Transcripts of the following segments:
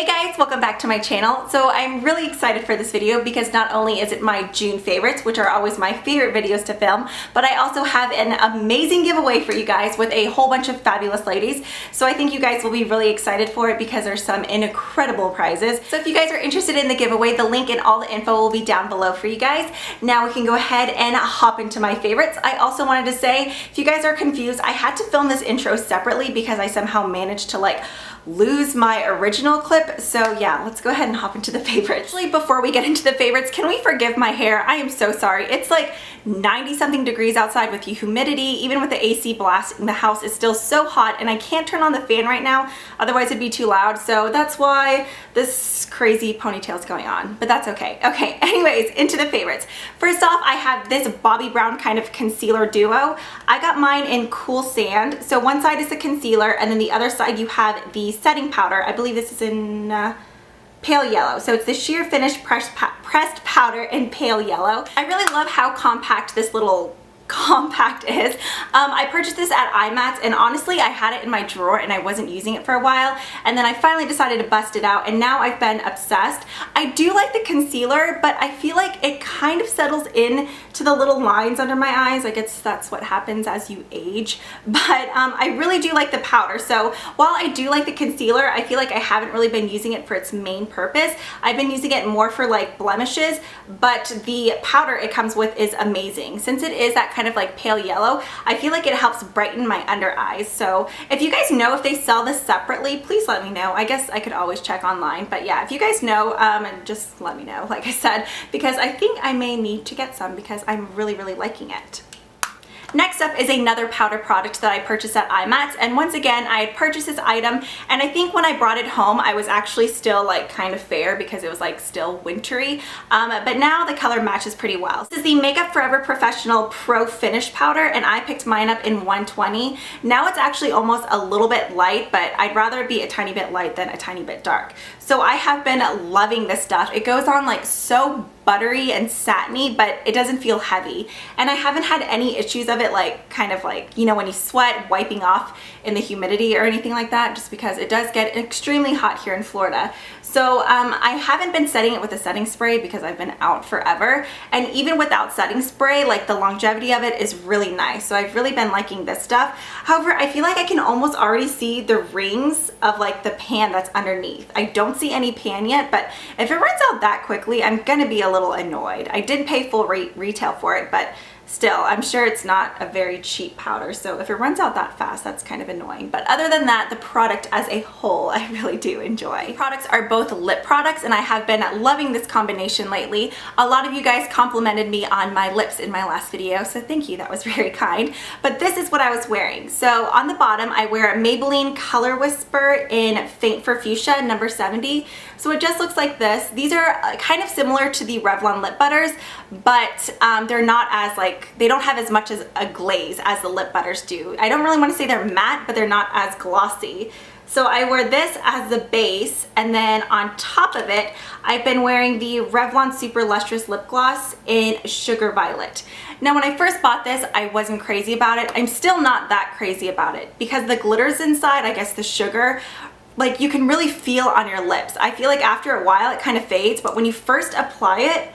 Hey guys, welcome back to my channel. So I'm really excited for this video because not only is it my June favorites, which are always my favorite videos to film, but I also have an amazing giveaway for you guys with a whole bunch of fabulous ladies. So I think you guys will be really excited for it because there's some incredible prizes. So if you guys are interested in the giveaway, the link and all the info will be down below for you guys. Now we can go ahead and hop into my favorites. I also wanted to say, if you guys are confused, I had to film this intro separately because I somehow managed to lose my original clip. So yeah, let's go ahead and hop into the favorites. Actually, before we get into the favorites, can we forgive my hair? I am so sorry. It's like 90 something degrees outside with the humidity. Even with the AC blasting, the house is still so hot and I can't turn on the fan right now, otherwise it'd be too loud. So that's why this crazy ponytail is going on, but that's okay. Okay, anyways, into the favorites. First off, I have this Bobbi Brown kind of concealer duo. I got mine in Cool Sand. So one side is the concealer and then the other side you have the setting powder. I believe this is in pale yellow. So it's the sheer finish pressed powder in pale yellow. I really love how compact this little compact is. I purchased this at IMATS and honestly I had it in my drawer and I wasn't using it for a while, and then I finally decided to bust it out and now I've been obsessed. I do like the concealer, but I feel like it kind of settles in to the little lines under my eyes. I guess that's what happens as you age, but I really do like the powder. So while I do like the concealer, I feel like I haven't really been using it for its main purpose. I've been using it more for like blemishes, but the powder it comes with is amazing. Since it is that kind of like pale yellow, I feel like it helps brighten my under eyes. So if you guys know if they sell this separately, please let me know. I guess I could always check online, but yeah, if you guys know, just let me know, like I said, because I think I may need to get some because I'm really liking it. Next up is another powder product that I purchased at IMATS, and once again I had purchased this item and I think when I brought it home I was actually still like kind of fair because it was like still wintry, but now the color matches pretty well. This is the Makeup Forever Professional Pro Finish Powder and I picked mine up in 120. Now it's actually almost a little bit light, but I'd rather it be a tiny bit light than a tiny bit dark. So I have been loving this stuff. It goes on like so buttery and satiny, but it doesn't feel heavy. And I haven't had any issues of it like kind of like, you know, when you sweat, wiping off in the humidity or anything like that, just because it does get extremely hot here in Florida. So I haven't been setting it with a setting spray because I've been out forever. And even without setting spray, like the longevity of it is really nice. So I've really been liking this stuff. However, I feel like I can almost already see the rings of like the pan that's underneath. I don't see any pan yet, but if it runs out that quickly, I'm gonna be a little annoyed. I did pay full retail for it, but still, I'm sure it's not a very cheap powder, so if it runs out that fast, that's kind of annoying. But other than that, the product as a whole, I really do enjoy. The products are both lip products, and I have been loving this combination lately. A lot of you guys complimented me on my lips in my last video, so thank you, that was very kind. But this is what I was wearing. So on the bottom, I wear a Maybelline Color Whisper in Faint for Fuchsia, number 70. So it just looks like this. These are kind of similar to the Revlon lip butters, but they're not as they don't have as much as a glaze as the lip butters do. I don't really want to say they're matte, but they're not as glossy. So I wear this as the base, and then on top of it, I've been wearing the Revlon Super Lustrous Lip Gloss in Sugar Violet. Now when I first bought this, I wasn't crazy about it. I'm still not that crazy about it because the glitters inside, I guess the sugar, like you can really feel on your lips. I feel like after a while it kind of fades, but when you first apply it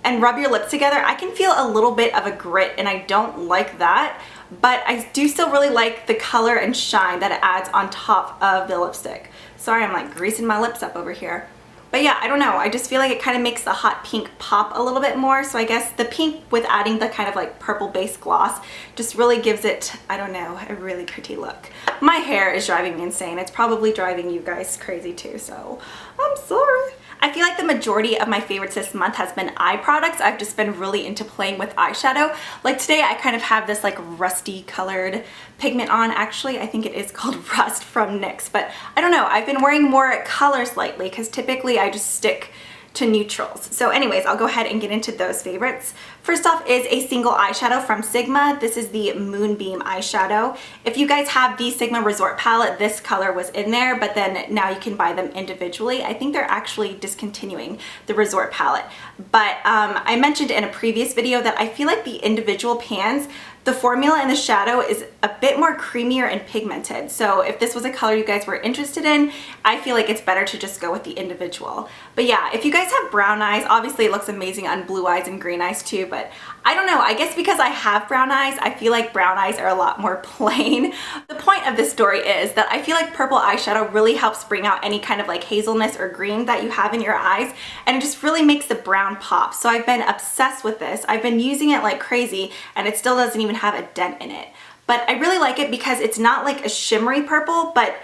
and rub your lips together, I can feel a little bit of a grit and I don't like that, but I do still really like the color and shine that it adds on top of the lipstick. Sorry, I'm like greasing my lips up over here. But yeah, I don't know, I just feel like it kind of makes the hot pink pop a little bit more. So I guess the pink with adding the kind of like purple base gloss just really gives it, I don't know, a really pretty look. My hair is driving me insane. It's probably driving you guys crazy too, so I'm sorry. I feel like the majority of my favorites this month has been eye products. I've just been really into playing with eyeshadow. Like today I kind of have this like rusty colored pigment on. Actually, I think it is called Rust from NYX, but I don't know. I've been wearing more colors lately because typically I just stick to neutrals. So anyways, I'll go ahead and get into those favorites. First off is a single eyeshadow from Sigma. This is the Moonbeam eyeshadow. If you guys have the Sigma Resort palette, this color was in there, but then now you can buy them individually. I think they're actually discontinuing the Resort palette. But I mentioned in a previous video that I feel like the individual pans The formula in the shadow is a bit more creamier and pigmented. So if this was a color you guys were interested in, I feel like it's better to just go with the individual. But yeah, if you guys have brown eyes, obviously it looks amazing on blue eyes and green eyes too, but I don't know, I guess because I have brown eyes, I feel like brown eyes are a lot more plain. The point of this story is that I feel like purple eyeshadow really helps bring out any kind of like hazelness or green that you have in your eyes, and it just really makes the brown pop. So I've been obsessed with this. I've been using it like crazy, and it still doesn't even have a dent in it. But I really like it because it's not like a shimmery purple, but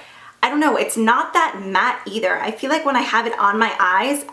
I don't know, it's not that matte either. I feel like when I have it on my eyes,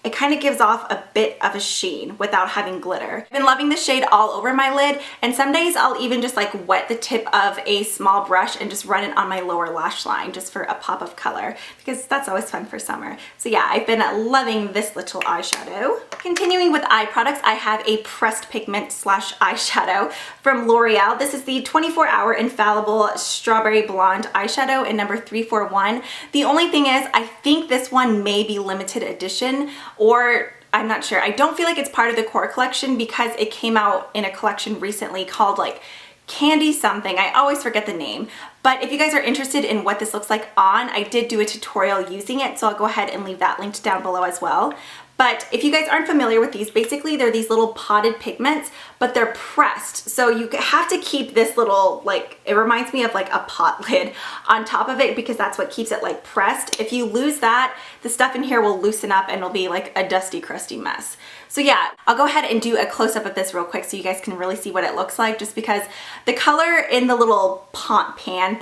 it kind of gives off a bit of a sheen without having glitter. I've been loving the shade all over my lid, and some days I'll even just like wet the tip of a small brush and just run it on my lower lash line just for a pop of color, because that's always fun for summer. So yeah, I've been loving this little eyeshadow. Continuing with eye products, I have a pressed pigment slash eyeshadow from L'Oreal. This is the 24-hour Infallible Strawberry Blonde eyeshadow in number 341. The only thing is, I think this one may be limited edition, or I'm not sure. I don't feel like it's part of the core collection because it came out in a collection recently called like Candy something. I always forget the name. But if you guys are interested in what this looks like on, I did do a tutorial using it, so I'll go ahead and leave that linked down below as well. But if you guys aren't familiar with these, basically they're these little potted pigments, but they're pressed. So you have to keep this little, like, it reminds me of like a pot lid on top of it because that's what keeps it like pressed. If you lose that, the stuff in here will loosen up and it'll be like a dusty, crusty mess. So yeah, I'll go ahead and do a close-up of this real quick so you guys can really see what it looks like, just because the color in the little pan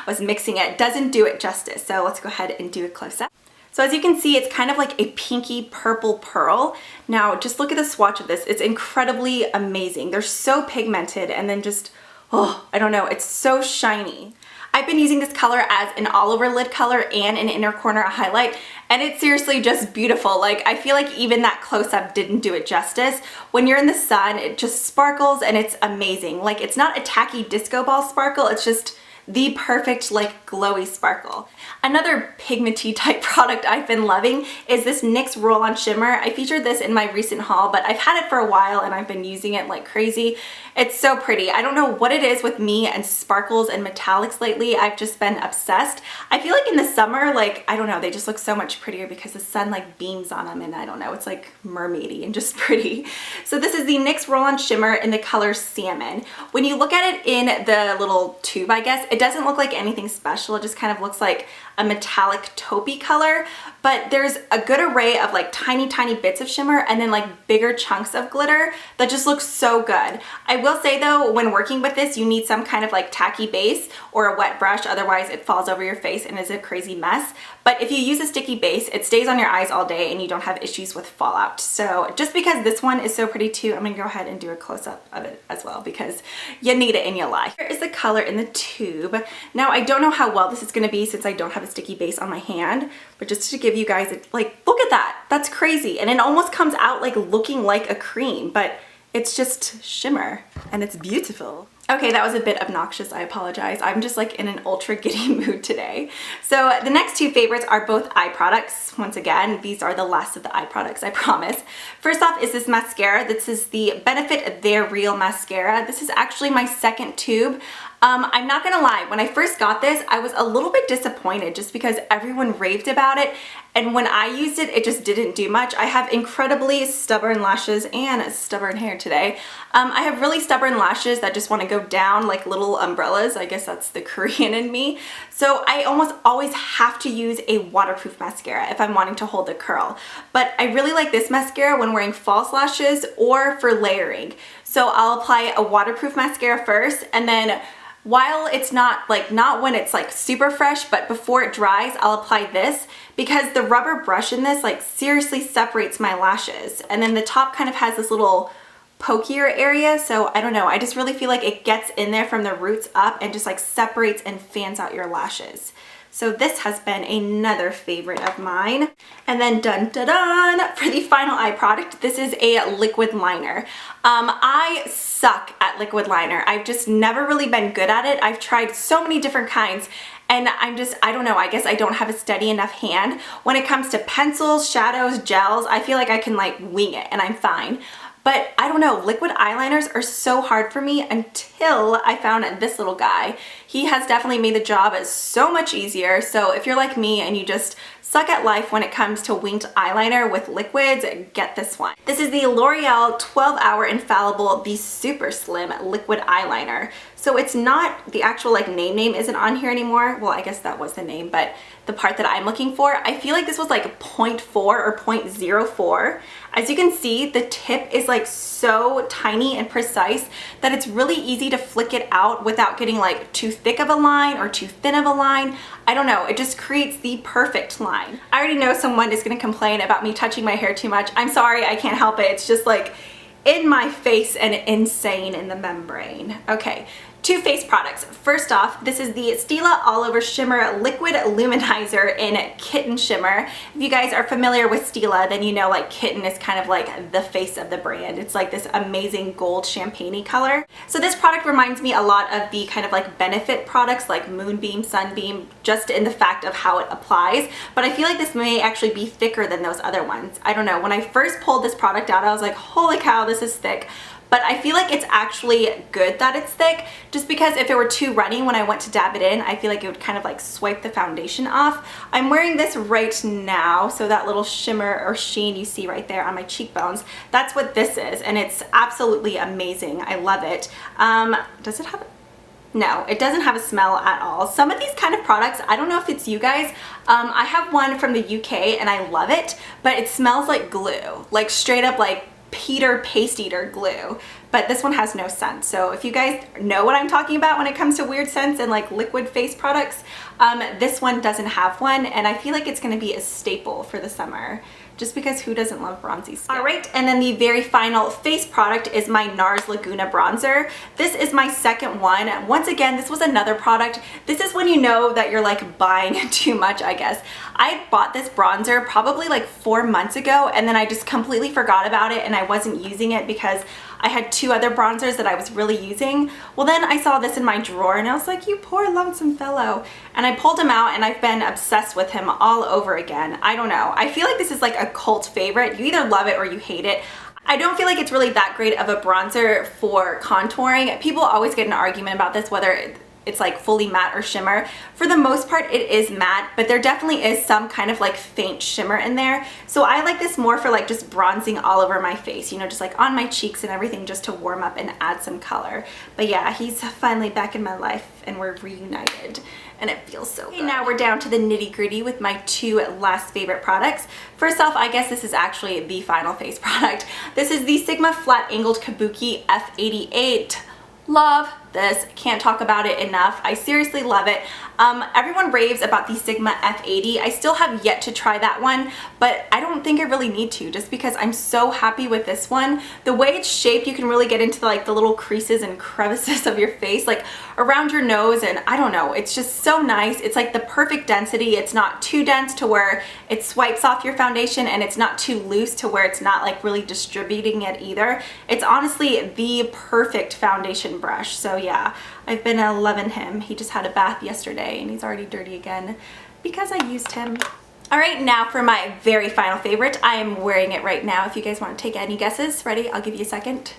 was mixing it doesn't do it justice. So let's go ahead and do a close-up. So as you can see, it's kind of like a pinky purple pearl. Now just look at the swatch of this. It's incredibly amazing. They're so pigmented, and then just, oh, I don't know, it's so shiny. I've been using this color as an all over lid color and an inner corner highlight, and it's seriously just beautiful. Like, I feel like even that close-up didn't do it justice. When you're in the sun, it just sparkles and it's amazing. Like, it's not a tacky disco ball sparkle, it's just the perfect like glowy sparkle. Another pigmenty type product I've been loving is this NYX Roll-On Shimmer. I featured this in my recent haul, but I've had it for a while and I've been using it like crazy. It's so pretty. I don't know what it is with me and sparkles and metallics lately. I've just been obsessed. I feel like in the summer, like, I don't know, they just look so much prettier because the sun like beams on them, and I don't know, it's like mermaidy and just pretty. So this is the NYX Roll-On Shimmer in the color Salmon. When you look at it in the little tube, I guess, it doesn't look like anything special. It just kind of looks like a metallic taupey color, but there's a good array of like tiny bits of shimmer and then like bigger chunks of glitter that just looks so good. I will say though, when working with this, you need some kind of like tacky base or a wet brush, otherwise it falls over your face and is a crazy mess. But if you use a sticky base, it stays on your eyes all day and you don't have issues with fallout. So just because this one is so pretty too, I'm gonna go ahead and do a close-up of it as well because you need it in your life. Here is the color in the tube. Now I don't know how well this is gonna be since I don't have a sticky base on my hand, but just to give you guys, like, look at that, that's crazy. And it almost comes out like looking like a cream, but it's just shimmer and it's beautiful. Okay, that was a bit obnoxious, I apologize. I'm just like in an ultra giddy mood today. So the next two favorites are both eye products. Once again, these are the last of the eye products, I promise. First off is this mascara. This is the Benefit They're Real mascara. This is actually my second tube. I'm not gonna lie, when I first got this, I was a little bit disappointed just because everyone raved about it, and when I used it, it just didn't do much. I have incredibly stubborn lashes and stubborn hair today. I have really stubborn lashes that just want to go down like little umbrellas. I guess that's the Korean in me. So I almost always have to use a waterproof mascara if I'm wanting to hold the curl. But I really like this mascara when wearing false lashes or for layering. So I'll apply a waterproof mascara first, and then while it's not when it's like super fresh, but before it dries, I'll apply this because the rubber brush in this like seriously separates my lashes. And then the top kind of has this little pokier area, so I don't know, I just really feel like it gets in there from the roots up and just like separates and fans out your lashes. So this has been another favorite of mine. And then dun dun dun, for the final eye product, this is a liquid liner. I suck at liquid liner. I've just never really been good at it. I've tried so many different kinds, and I don't know, I guess I don't have a steady enough hand. When it comes to pencils, shadows, gels, I feel like I can like wing it and I'm fine. but I don't know, liquid eyeliners are so hard for me until I found this little guy. He has definitely made the job so much easier. So if you're like me and you just suck at life when it comes to winged eyeliner with liquids, get this one. This is the L'Oreal 12-Hour Infallible, the super slim liquid eyeliner. So it's not, the actual like name isn't on here anymore. Well, I guess that was the name, but the part that I'm looking for, I feel like this was like 0.4 or 0.04. As you can see, the tip is like so tiny and precise that it's really easy to flick it out without getting like too thick of a line or too thin of a line. I don't know, it just creates the perfect line. I already know someone is gonna complain about me touching my hair too much. I'm sorry, I can't help it. It's just like in my face and insane in the membrane. Okay. 2 face products. First off, this is the Stila All Over Shimmer Liquid Luminizer in Kitten Shimmer. If you guys are familiar with Stila, then you know like Kitten is kind of like the face of the brand. It's like this amazing gold champagne-y color. So this product reminds me a lot of the kind of like Benefit products like Moonbeam, Sunbeam, just in the fact of how it applies. But I feel like this may actually be thicker than those other ones. I don't know. When I first pulled this product out, I was like, holy cow, this is thick. But I feel like it's actually good that it's thick, just because if it were too runny when I went to dab it in, I feel like it would kind of like swipe the foundation off. I'm wearing this right now, so that little shimmer or sheen you see right there on my cheekbones, that's what this is, and it's absolutely amazing. I love it. Does it have No, it doesn't have a smell at all. Some of these kind of products, I don't know if it's you guys, I have one from the UK and I love it, but it smells like glue, like straight up like Peter Paste Eater glue, but this one has no scent. So if you guys know what I'm talking about when it comes to weird scents and like liquid face products, this one doesn't have one, and I feel like it's going to be a staple for the summer, just because who doesn't love bronzy skin? All right, and then the very final face product is my NARS Laguna bronzer. This is my second one. Once again, this was another product. This is when you know that you're like buying too much, I guess. I bought this bronzer probably like 4 months ago, and then I just completely forgot about it and I wasn't using it because I had 2 other bronzers that I was really using. Well, then I saw this in my drawer and I was like, you poor lonesome fellow. And I pulled him out and I've been obsessed with him all over again. I don't know. I feel like this is like a cult favorite. You either love it or you hate it. I don't feel like it's really that great of a bronzer for contouring. People always get an argument about this, whether it's like fully matte or shimmer. For the most part, it is matte, but there definitely is some kind of like faint shimmer in there. So I like this more for like just bronzing all over my face, you know, just like on my cheeks and everything, just to warm up and add some color. But yeah, he's finally back in my life and we're reunited and it feels so good. Okay, now we're down to the nitty gritty with my 2 last favorite products. First off, I guess this is actually the final face product. This is the Sigma Flat Angled Kabuki F88. Love this, can't talk about it enough. I seriously love it. Everyone raves about the Sigma F80. I still have yet to try that one, but I don't think I really need to, just because I'm so happy with this one. The way it's shaped, you can really get into like the little creases and crevices of your face, like around your nose, and I don't know, it's just so nice. It's like the perfect density. It's not too dense to where it swipes off your foundation, and it's not too loose to where it's not like really distributing it either. It's honestly the perfect foundation brush. So yeah, I've been loving him. He just had a bath yesterday and he's already dirty again because I used him. All right, now for my very final favorite. I am wearing it right now. If you guys want to take any guesses, ready? I'll give you a second.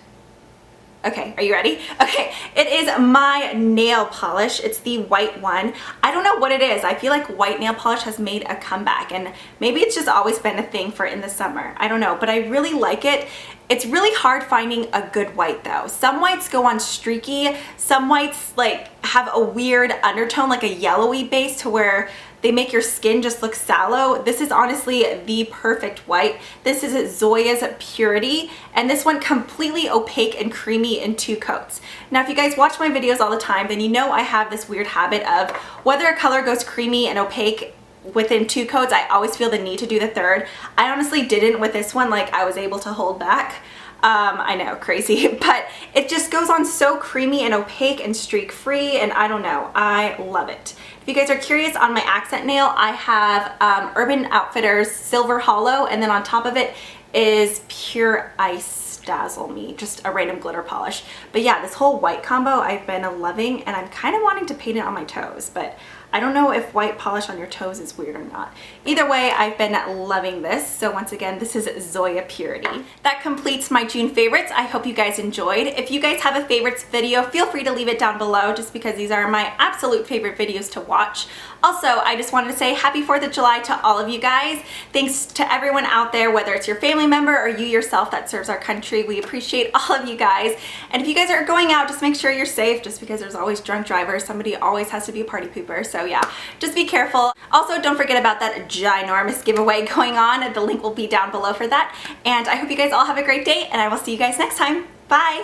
Okay, are you ready? Okay, it is my nail polish. It's the white one. I don't know what it is. I feel like white nail polish has made a comeback, and maybe it's just always been a thing for in the summer. I don't know, but I really like it. It's really hard finding a good white though. Some whites go on streaky, some whites like have a weird undertone, like a yellowy base to where they make your skin just look sallow. This is honestly the perfect white. This is Zoya's Purity, and this one completely opaque and creamy in 2 coats. Now, if you guys watch my videos all the time, then you know I have this weird habit of whether a color goes creamy and opaque within 2 coats, I always feel the need to do the 3rd. I honestly didn't with this one, like I was able to hold back. I know, crazy, but it just goes on so creamy and opaque and streak free, and I don't know, I love it. If you guys are curious, on my accent nail, I have Urban Outfitters Silver Hollow, and then on top of it is Pure Ice Dazzle Me, just a random glitter polish. But yeah, this whole white combo I've been loving, and I'm kind of wanting to paint it on my toes, but I don't know if white polish on your toes is weird or not. Either way, I've been loving this. So once again, this is Zoya Purity. That completes my June favorites. I hope you guys enjoyed. If you guys have a favorites video, feel free to leave it down below just because these are my absolute favorite videos to watch. Also, I just wanted to say happy 4th of July to all of you guys. Thanks to everyone out there, whether it's your family member or you yourself that serves our country. We appreciate all of you guys. And if you guys are going out, just make sure you're safe just because there's always drunk drivers. Somebody always has to be a party pooper. So yeah, just be careful. Also, don't forget about that ginormous giveaway going on. The link will be down below for that. And I hope you guys all have a great day and I will see you guys next time. Bye!